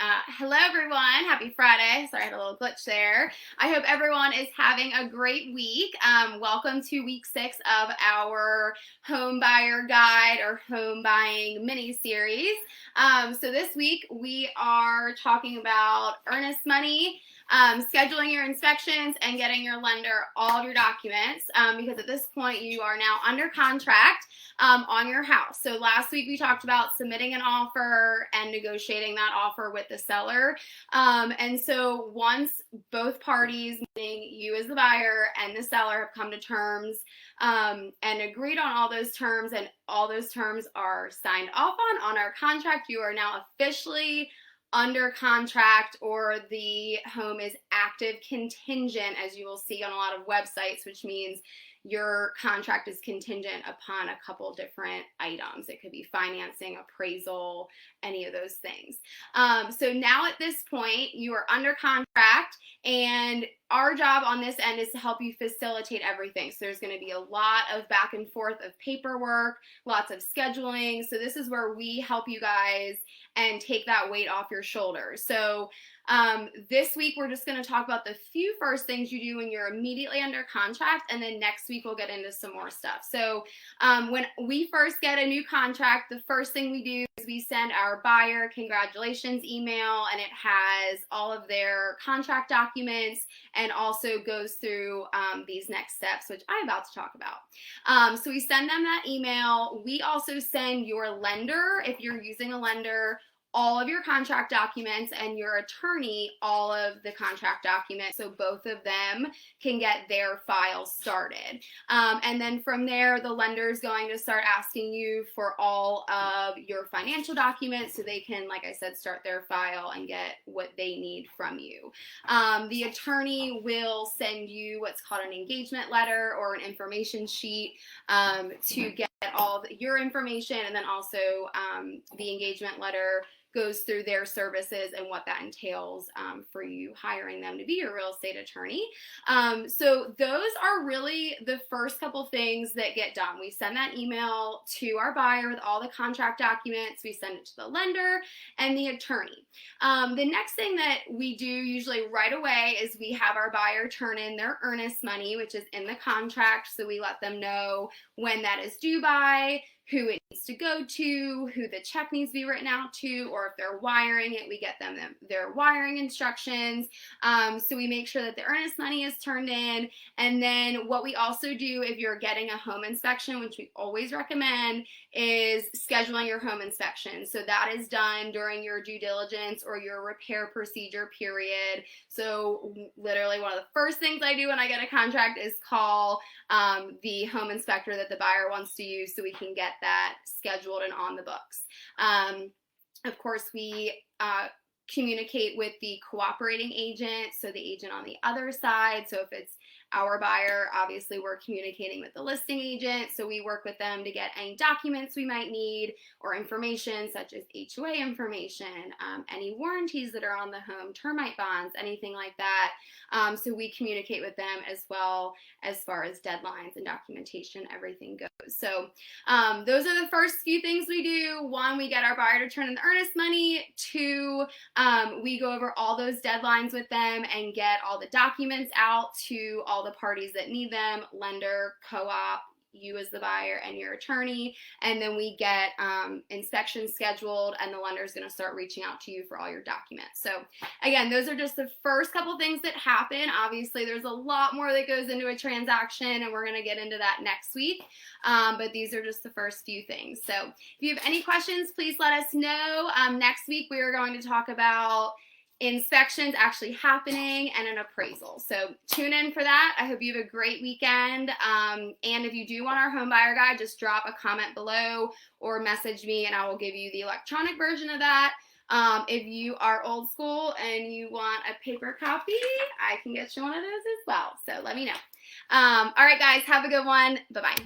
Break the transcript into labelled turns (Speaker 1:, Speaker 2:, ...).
Speaker 1: Hello everyone, happy Friday. Sorry, I had a little glitch there. I hope everyone is having a great week. Welcome to week 6 of our home buyer guide or home buying mini series. So this week we are talking about earnest money, scheduling your inspections, and getting your lender all of your documents because at this point you are now under contract on your house. So last week we talked about submitting an offer and negotiating that offer with the seller. And so once both parties, meaning you as the buyer and the seller, have come to terms and agreed on all those terms, and all those terms are signed off on our contract, you are now officially under contract, or the home is active contingent, as you will see on a lot of websites, which means your contract is contingent upon a couple different items. It could be financing, appraisal, any of those things. So now at this point, you are under contract, and our job on this end is to help you facilitate everything. So there's going to be a lot of back and forth of paperwork, lots of scheduling. So this is where we help you guys and take that weight off your shoulders. So this week we're just going to talk about the few first things you do when you're immediately under contract, and then next week we'll get into some more stuff. So when we first get a new contract, the first thing we do is we send our buyer congratulations email, and it has all of their contract documents and also goes through these next steps, which I'm about to talk about. So we send them that email. We also send your lender, if you're using a lender, all of your contract documents, and your attorney all of the contract documents, so both of them can get their file started. And then from there, the lender is going to start asking you for all of your financial documents so they can, like I said, start their file and get what they need from you. The attorney will send you what's called an engagement letter or an information sheet to get all of your information, and then also the engagement letter goes through their services and what that entails for you hiring them to be your real estate attorney. So those are really the first couple things that get done. We send that email to our buyer with all the contract documents. We send it to the lender and the attorney. The next thing that we do usually right away is we have our buyer turn in their earnest money, which is in the contract. So we let them know when that is due by, who it needs to go to, who the check needs to be written out to, or if they're wiring it, we get them their wiring instructions. So we make sure that the earnest money is turned in. And then what we also do if you're getting a home inspection, which we always recommend, is scheduling your home inspection. So that is done during your due diligence or your repair procedure period. So literally one of the first things I do when I get a contract is call the home inspector that the buyer wants to use so we can get that scheduled and on the books. Of course, we communicate with the cooperating agent, so the agent on the other side. So if it's our buyer, obviously we're communicating with the listing agent, so we work with them to get any documents we might need or information such as HOA information, any warranties that are on the home, termite bonds, anything like that. So we communicate with them as well as far as deadlines and documentation, everything goes. So those are the first few things we do. 1, we get our buyer to turn in the earnest money. 2, we go over all those deadlines with them and get all the documents out to all the parties that need them, lender, co-op, you as the buyer, and your attorney. And then we get inspections scheduled, and the lender is going to start reaching out to you for all your documents. So again, those are just the first couple things that happen. Obviously there's a lot more that goes into a transaction, and we're going to get into that next week, but these are just the first few things. So if you have any questions, please let us know. Next week we are going to talk about inspections actually happening and an appraisal. So tune in for that. I hope you have a great weekend. And if you do want our home buyer guide, just drop a comment below or message me and I will give you the electronic version of that. If you are old school and you want a paper copy, I can get you one of those as well. So let me know. All right, guys, have a good one. Bye-bye.